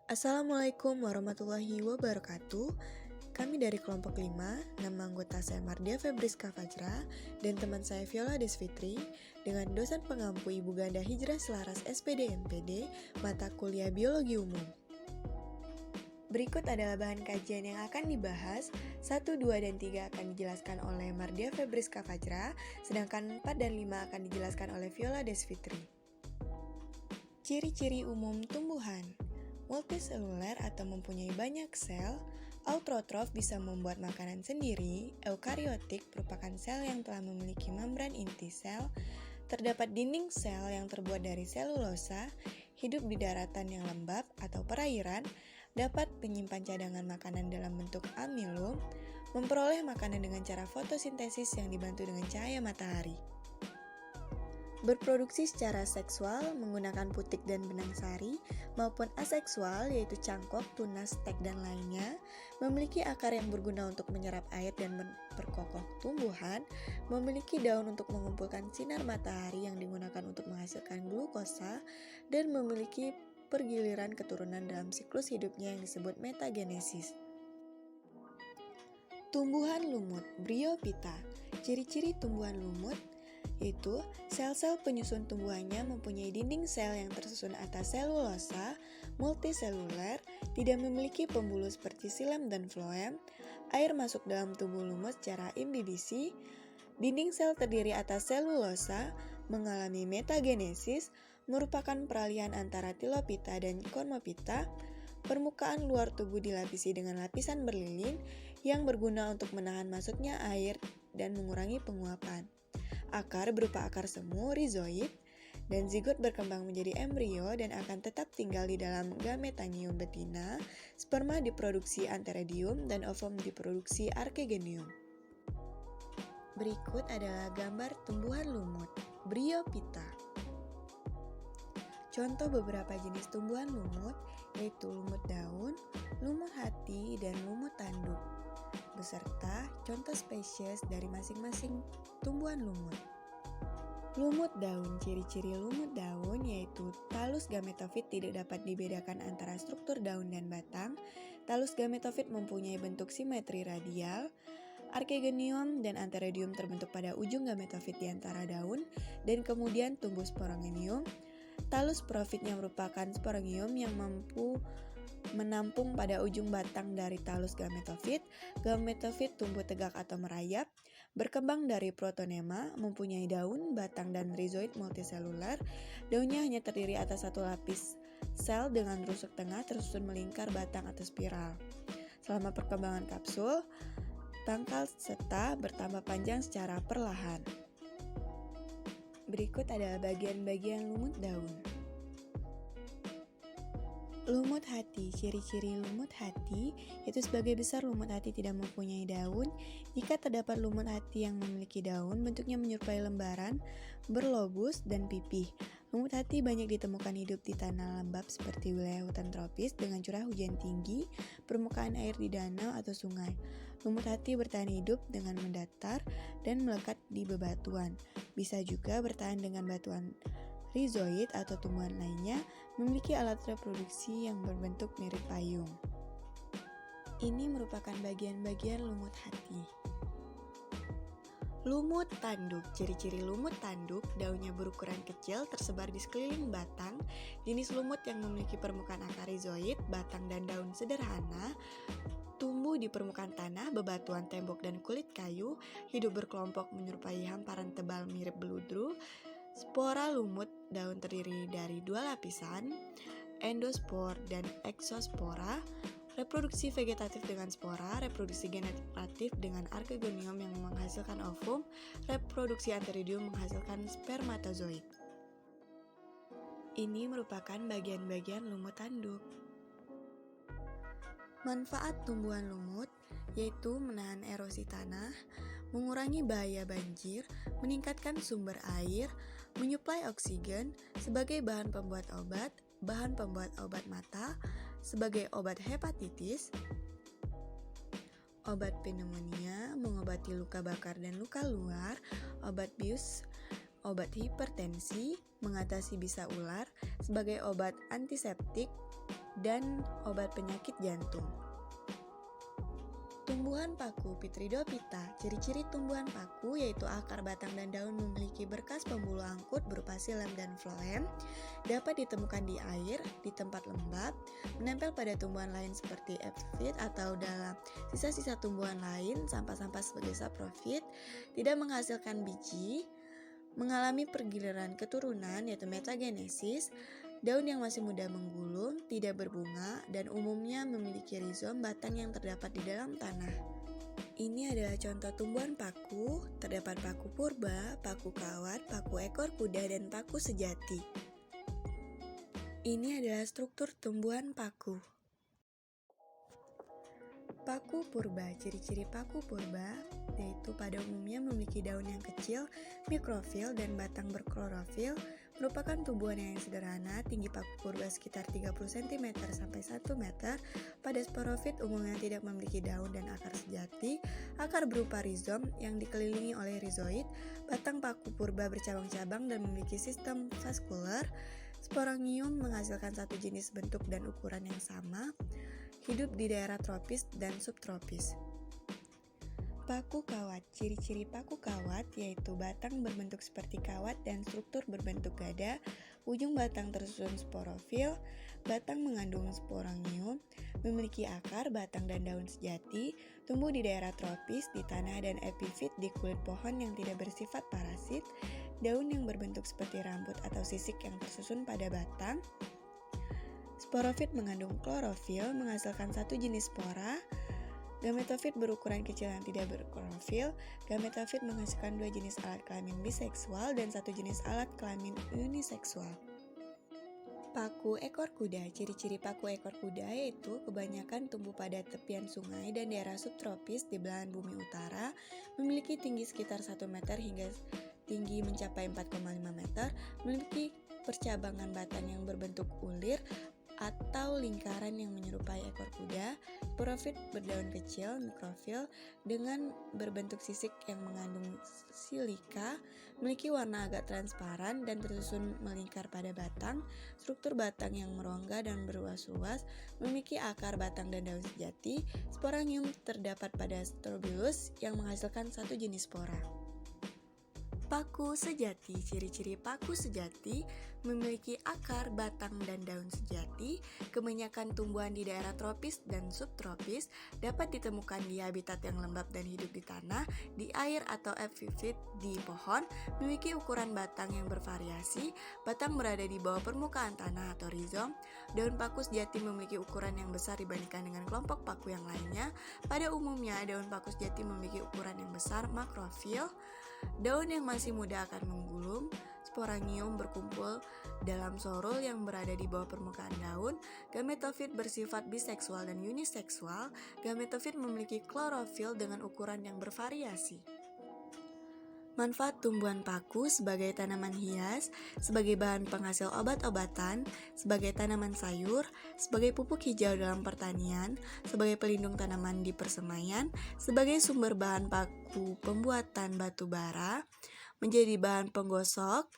Assalamualaikum warahmatullahi wabarakatuh. Kami dari kelompok 5, nama anggota saya Mardia Febriska Fajra dan teman saya Viola Desfitri dengan dosen pengampu Ibu Ganda Hijrah Selaras SPD MPD mata kuliah Biologi Umum. Berikut adalah bahan kajian yang akan dibahas. 1, 2, dan 3 akan dijelaskan oleh Mardia Febriska Fajra, sedangkan 4 dan 5 akan dijelaskan oleh Viola Desfitri. Ciri-ciri umum tumbuhan. Multiseluler atau mempunyai banyak sel, autotrof bisa membuat makanan sendiri, eukariotik merupakan sel yang telah memiliki membran inti sel, terdapat dinding sel yang terbuat dari selulosa, hidup di daratan yang lembab atau perairan, dapat menyimpan cadangan makanan dalam bentuk amilum, memperoleh makanan dengan cara fotosintesis yang dibantu dengan cahaya matahari. Berproduksi secara seksual menggunakan putik dan benang sari maupun aseksual yaitu cangkok, tunas, stek, dan lainnya, memiliki akar yang berguna untuk menyerap air dan memperkokoh tumbuhan, memiliki daun untuk mengumpulkan sinar matahari yang digunakan untuk menghasilkan glukosa, dan memiliki pergiliran keturunan dalam siklus hidupnya yang disebut metagenesis. Tumbuhan lumut, Bryophyta. Ciri-ciri tumbuhan lumut yaitu sel-sel penyusun tumbuhannya mempunyai dinding sel yang tersusun atas selulosa, multiseluler, tidak memiliki pembuluh seperti xilem dan floem, air masuk dalam tubuh lumut secara imbibisi, dinding sel terdiri atas selulosa, mengalami metagenesis, merupakan peralihan antara Tilophyta dan Chormophyta, permukaan luar tubuh dilapisi dengan lapisan berlilin yang berguna untuk menahan masuknya air dan mengurangi penguapan. Akar berupa akar semu, rizoid, dan zigot berkembang menjadi embrio dan akan tetap tinggal di dalam gametanium betina, sperma diproduksi antheridium, dan ovum diproduksi archegonium. Berikut adalah gambar tumbuhan lumut, Bryophyta. Contoh beberapa jenis tumbuhan lumut yaitu lumut daun, lumut hati, dan lumut tanduk, beserta contoh spesies dari masing-masing tumbuhan lumut. Lumut daun, ciri-ciri lumut daun yaitu talus gametofit tidak dapat dibedakan antara struktur daun dan batang. Talus gametofit mempunyai bentuk simetri radial. Archegonium dan antheridium terbentuk pada ujung gametofit di antara daun dan kemudian tumbuh sporangonium. Talus profitnya merupakan sporangium yang mampu menampung pada ujung batang dari talus gametofit. Gametofit tumbuh tegak atau merayap, berkembang dari protonema, mempunyai daun, batang, dan rizoid multiseluler. Daunnya hanya terdiri atas satu lapis sel dengan rusuk tengah tersusun melingkar batang atau spiral. Selama perkembangan kapsul, pangkal seta bertambah panjang secara perlahan. Berikut adalah bagian-bagian lumut daun. Lumut hati, ciri-ciri lumut hati yaitu sebagai besar lumut hati tidak mempunyai daun. Jika terdapat lumut hati yang memiliki daun, bentuknya menyerupai lembaran, berlobus, dan pipih. Lumut hati banyak ditemukan hidup di tanah lembab seperti wilayah hutan tropis dengan curah hujan tinggi, permukaan air di danau atau sungai. Lumut hati bertahan hidup dengan mendatar dan melekat di bebatuan. Bisa juga bertahan dengan batuan rizoid atau tumbuhan lainnya, memiliki alat reproduksi yang berbentuk mirip payung. Ini merupakan bagian-bagian lumut hati. Lumut tanduk, ciri-ciri lumut tanduk, daunnya berukuran kecil tersebar di sekeliling batang, jenis lumut yang memiliki permukaan akar rizoid, batang dan daun sederhana, tumbuh di permukaan tanah, bebatuan, tembok, dan kulit kayu, hidup berkelompok menyerupai hamparan tebal mirip beludru. Spora lumut daun terdiri dari dua lapisan, endospor dan exospora. Reproduksi vegetatif dengan spora, reproduksi generatif dengan archegonium yang menghasilkan ovum, reproduksi antheridium menghasilkan spermatozoid. Ini merupakan bagian-bagian lumut tanduk. Manfaat tumbuhan lumut yaitu menahan erosi tanah, mengurangi bahaya banjir, meningkatkan sumber air, menyuplai oksigen, sebagai bahan pembuat obat mata, sebagai obat hepatitis, obat pneumonia, mengobati luka bakar dan luka luar, obat bius, obat hipertensi, mengatasi bisa ular, sebagai obat antiseptik, dan obat penyakit jantung. Tumbuhan paku Pitridophyta. Ciri-ciri tumbuhan paku yaitu akar, batang, dan daun memiliki berkas pembuluh angkut berupa xilem dan floem, dapat ditemukan di air, di tempat lembab, menempel pada tumbuhan lain seperti epifit atau dalam sisa-sisa tumbuhan lain, sampah-sampah sebagai saprofit, tidak menghasilkan biji, mengalami pergiliran keturunan yaitu metagenesis, daun yang masih muda menggulung, tidak berbunga, dan umumnya memiliki rizom batang yang terdapat di dalam tanah. Ini adalah contoh tumbuhan paku, terdapat paku purba, paku kawat, paku ekor kuda, dan paku sejati. Ini adalah struktur tumbuhan paku. Paku purba. Ciri-ciri paku purba yaitu pada umumnya memiliki daun yang kecil, mikrofil, dan batang berklorofil. Merupakan tumbuhan yang sederhana. Tinggi paku purba sekitar 30 cm sampai 1 meter. Pada sporofit umumnya tidak memiliki daun dan akar sejati. Akar berupa rizom yang dikelilingi oleh rizoid. Batang paku purba bercabang-cabang dan memiliki sistem vaskular. Sporangium menghasilkan satu jenis bentuk dan ukuran yang sama. Hidup di daerah tropis dan subtropis. Paku kawat. Ciri-ciri paku kawat yaitu batang berbentuk seperti kawat dan struktur berbentuk gada, ujung batang tersusun sporofil, batang mengandung sporangium, memiliki akar, batang, dan daun sejati, tumbuh di daerah tropis, di tanah, dan epifit di kulit pohon yang tidak bersifat parasit, daun yang berbentuk seperti rambut atau sisik yang tersusun pada batang. Sporofit mengandung klorofil, menghasilkan satu jenis spora. Gametofit berukuran kecil yang tidak berklorofil. Gametofit menghasilkan dua jenis alat kelamin biseksual dan satu jenis alat kelamin uniseksual. Paku ekor kuda. Ciri-ciri paku ekor kuda yaitu kebanyakan tumbuh pada tepian sungai dan daerah subtropis di belahan bumi utara, memiliki tinggi sekitar 1 meter hingga tinggi mencapai 4,5 meter, memiliki percabangan batang yang berbentuk ulir atau lingkaran yang menyerupai ekor kuda. Sporofit berdaun kecil, mikrofil, dengan berbentuk sisik yang mengandung silika, memiliki warna agak transparan dan tersusun melingkar pada batang. Struktur batang yang merongga dan beruas-uas, memiliki akar, batang, dan daun sejati. Sporangium terdapat pada strobilus yang menghasilkan satu jenis spora. Paku sejati. Ciri-ciri paku sejati memiliki akar, batang, dan daun sejati. Kebanyakan tumbuhan di daerah tropis dan subtropis, dapat ditemukan di habitat yang lembab dan hidup di tanah, di air atau epifit di pohon. Memiliki ukuran batang yang bervariasi. Batang berada di bawah permukaan tanah atau rizom. Daun paku sejati memiliki ukuran yang besar dibandingkan dengan kelompok paku yang lainnya. Pada umumnya, daun paku sejati memiliki ukuran yang besar, makrofil. Daun yang masih muda akan menggulung. Sporangium berkumpul dalam sorul yang berada di bawah permukaan daun. Gametofit bersifat biseksual dan uniseksual. Gametofit memiliki klorofil dengan ukuran yang bervariasi. Manfaat tumbuhan paku sebagai tanaman hias, sebagai bahan penghasil obat-obatan, sebagai tanaman sayur, sebagai pupuk hijau dalam pertanian, sebagai pelindung tanaman di persemaian, sebagai sumber bahan baku pembuatan batu bara, menjadi bahan penggosok,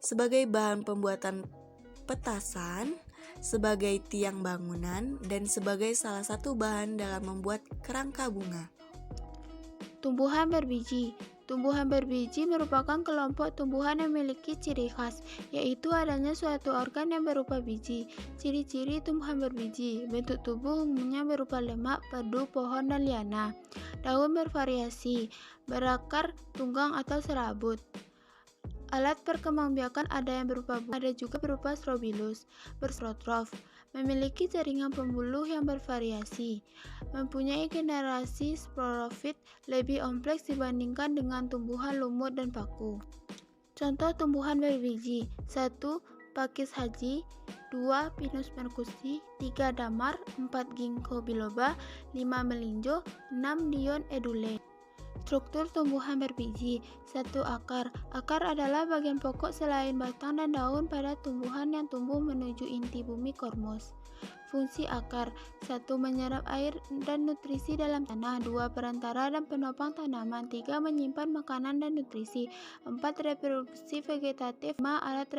sebagai bahan pembuatan petasan, sebagai tiang bangunan, dan sebagai salah satu bahan dalam membuat kerangka bunga. Tumbuhan berbiji. Tumbuhan berbiji merupakan kelompok tumbuhan yang memiliki ciri khas, yaitu adanya suatu organ yang berupa biji. Ciri-ciri tumbuhan berbiji: bentuk tubuh umumnya berupa lemak, perdu, pohon, dan liana. Daun bervariasi, berakar tunggang atau serabut. Alat perkembangbiakan ada yang berupa bunga, ada juga berupa strobilus. Berstrotrof, memiliki jaringan pembuluh yang bervariasi, mempunyai generasi sporofit lebih kompleks dibandingkan dengan tumbuhan lumut dan paku. Contoh tumbuhan berbiji: 1. Pakis haji, 2. Pinus mercusi, 3. damar, 4. ginkgo biloba, 5. melinjo, 6. dion edule. Struktur tumbuhan berbiji. 1. Akar. Akar adalah bagian pokok selain batang dan daun pada tumbuhan yang tumbuh menuju inti bumi kormos. Fungsi akar: 1. Menyerap air dan nutrisi dalam tanah. 2. Perantara dan penopang tanaman. 3. Menyimpan makanan dan nutrisi. 4. Reproduksi vegetatif. 5. Alat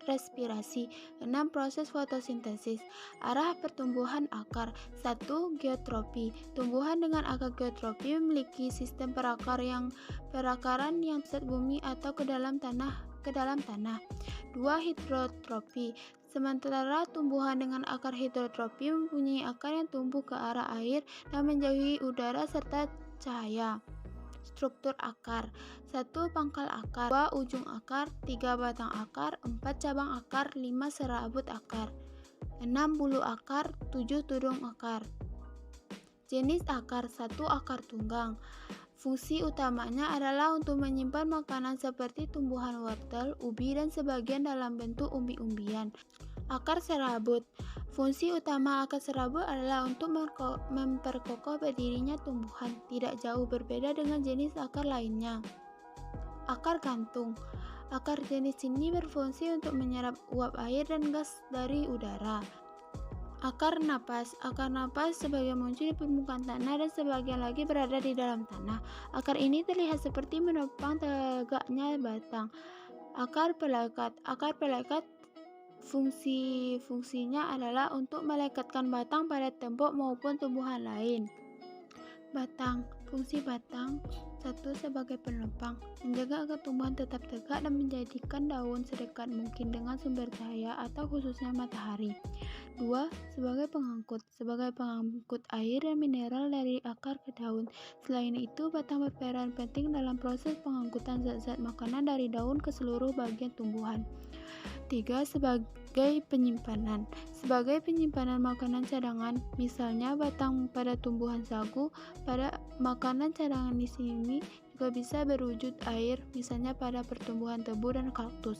respirasi. 6. Proses fotosintesis. Arah pertumbuhan akar. 1. Geotropi. Tumbuhan dengan akar geotropi memiliki sistem perakaran yang pusat bumi atau ke dalam tanah. 2. Hidrotropi. Sementara tumbuhan dengan akar hidrotropi mempunyai akar yang tumbuh ke arah air dan menjauhi udara serta cahaya. Struktur akar. 1. Pangkal akar. 2. Ujung akar. 3. Batang akar. 4. Cabang akar. 5. Serabut akar. 6. Bulu akar. 7. Tudung akar. Jenis akar. 1. Akar tunggang. Fungsi utamanya adalah untuk menyimpan makanan seperti tumbuhan wortel, ubi, dan sebagian dalam bentuk umbi-umbian. Akar serabut. Fungsi utama akar serabut adalah untuk memperkokoh berdirinya tumbuhan, tidak jauh berbeda dengan jenis akar lainnya. Akar gantung. Akar jenis ini berfungsi untuk menyerap uap air dan gas dari udara. Akar napas. Akar napas sebagian muncul di permukaan tanah dan sebagian lagi berada di dalam tanah. Akar ini terlihat seperti menopang tegaknya batang. Akar pelekat. Akar pelekat fungsinya adalah untuk melekatkan batang pada tembok maupun tumbuhan lain. Batang. Fungsi batang. 1. Sebagai penopang, menjaga agar tumbuhan tetap tegak dan menjadikan daun sedekat mungkin dengan sumber cahaya atau khususnya matahari. 2. Sebagai pengangkut air dan mineral dari akar ke daun. Selain itu, batang berperan penting dalam proses pengangkutan zat-zat makanan dari daun ke seluruh bagian tumbuhan. 3. Sebagai penyimpanan. Sebagai penyimpanan makanan cadangan, misalnya batang pada tumbuhan sagu. Pada makanan cadangan di sini juga bisa berwujud air, misalnya pada pertumbuhan tebu dan kaktus.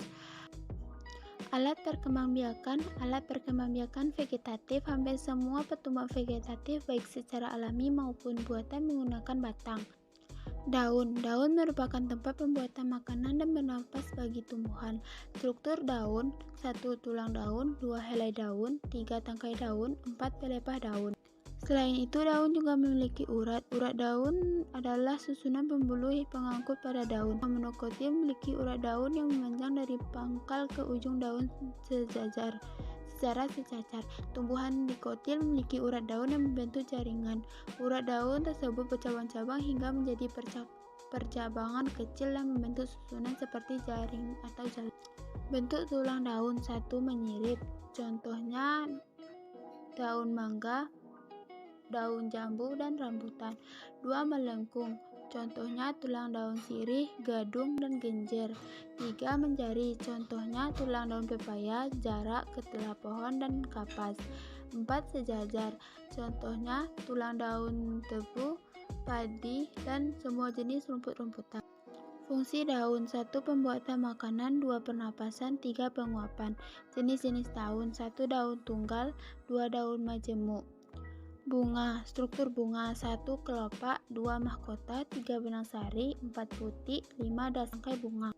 Alat perkembangbiakan vegetatif. Hampir semua pertumbuhan vegetatif baik secara alami maupun buatan menggunakan batang. Daun merupakan tempat pembuatan makanan dan bernapas bagi tumbuhan. Struktur daun. 1. Tulang daun. 2. Helai daun. 3. Tangkai daun. 4. Pelepah daun. Selain itu, daun juga memiliki urat. Urat daun adalah susunan pembuluh pengangkut pada daun. Monokotil memiliki urat daun yang memanjang dari pangkal ke ujung daun secara secacar. Tumbuhan dikotil memiliki urat daun yang membentuk jaringan. Urat daun tersebut bercabang-cabang hingga menjadi percabangan kecil yang membentuk susunan seperti jaring atau jalan. Bentuk tulang daun. 1. Menyirip. Contohnya daun mangga, daun jambu, dan rambutan. 2. Melengkung. Contohnya tulang daun sirih, gadung, dan genjer. 3. Menjari. Contohnya tulang daun pepaya, jarak, ketela pohon, dan kapas. 4. Sejajar. Contohnya tulang daun tebu, padi, dan semua jenis rumput-rumputan. Fungsi daun. 1. Pembuatan makanan. 2. Pernapasan. 3. Penguapan. Jenis-jenis daun. 1. Daun tunggal. 2. Daun majemuk. Bunga. Struktur bunga. 1. Kelopak. 2. Mahkota. 3. Benang sari. 4. Putih. 5. Dasar bunga.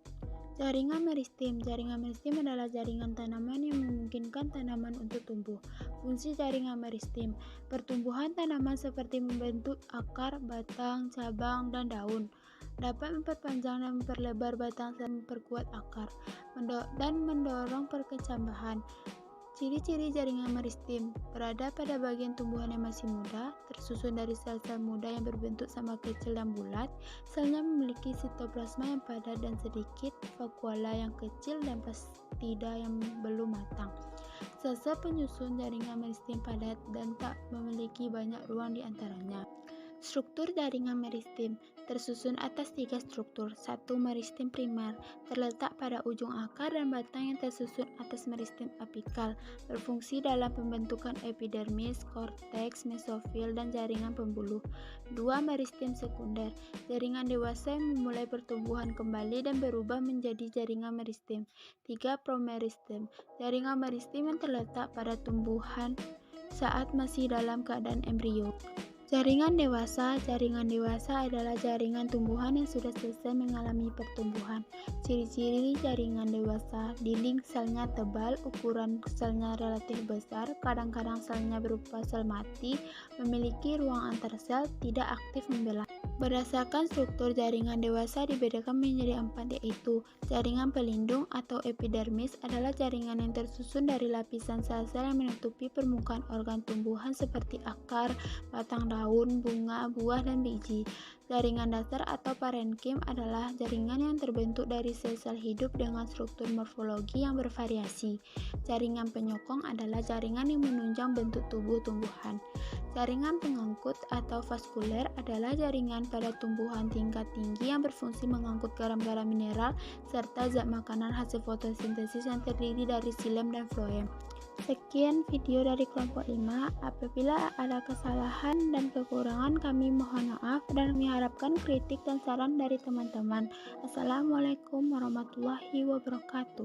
Jaringan meristem. Jaringan meristem adalah jaringan tanaman yang memungkinkan tanaman untuk tumbuh. Fungsi jaringan meristem. Pertumbuhan tanaman seperti membentuk akar, batang, cabang, dan daun. Dapat memperpanjang dan memperlebar batang dan memperkuat akar, dan mendorong perkecambahan. Ciri-ciri jaringan meristem. Berada pada bagian tumbuhan yang masih muda, tersusun dari sel-sel muda yang berbentuk sama kecil dan bulat. Selnya memiliki sitoplasma yang padat dan sedikit vakuola yang kecil dan plastida yang belum matang. Sel-sel penyusun jaringan meristem padat dan tak memiliki banyak ruang di antaranya. Struktur jaringan meristem tersusun atas 3 struktur. 1. Meristem primer, terletak pada ujung akar dan batang yang tersusun atas meristem apikal, berfungsi dalam pembentukan epidermis, korteks, mesofil, dan jaringan pembuluh. 2. Meristem sekunder, jaringan dewasa yang memulai pertumbuhan kembali dan berubah menjadi jaringan meristem. 3. Promeristem, jaringan meristem yang terletak pada tumbuhan saat masih dalam keadaan embrio. Jaringan dewasa. Jaringan dewasa adalah jaringan tumbuhan yang sudah selesai mengalami pertumbuhan. Ciri-ciri jaringan dewasa: dinding selnya tebal, ukuran selnya relatif besar, kadang-kadang selnya berupa sel mati, memiliki ruang antar sel, tidak aktif membelah. Berdasarkan struktur jaringan dewasa dibedakan menjadi 4, yaitu jaringan pelindung atau epidermis adalah jaringan yang tersusun dari lapisan sel-sel yang menutupi permukaan organ tumbuhan seperti akar, batang daun, bunga, buah, dan biji. Jaringan dasar atau parenkim adalah jaringan yang terbentuk dari sel-sel hidup dengan struktur morfologi yang bervariasi. Jaringan penyokong adalah jaringan yang menunjang bentuk tubuh tumbuhan. Jaringan pengangkut atau vaskuler adalah jaringan pada tumbuhan tingkat tinggi yang berfungsi mengangkut garam-garam mineral serta zat makanan hasil fotosintesis yang terdiri dari xilem dan floem. Sekian video dari kelompok 5. Apabila ada kesalahan dan kekurangan, kami mohon maaf dan kami harapkan kritik dan saran dari teman-teman. Assalamualaikum warahmatullahi wabarakatuh.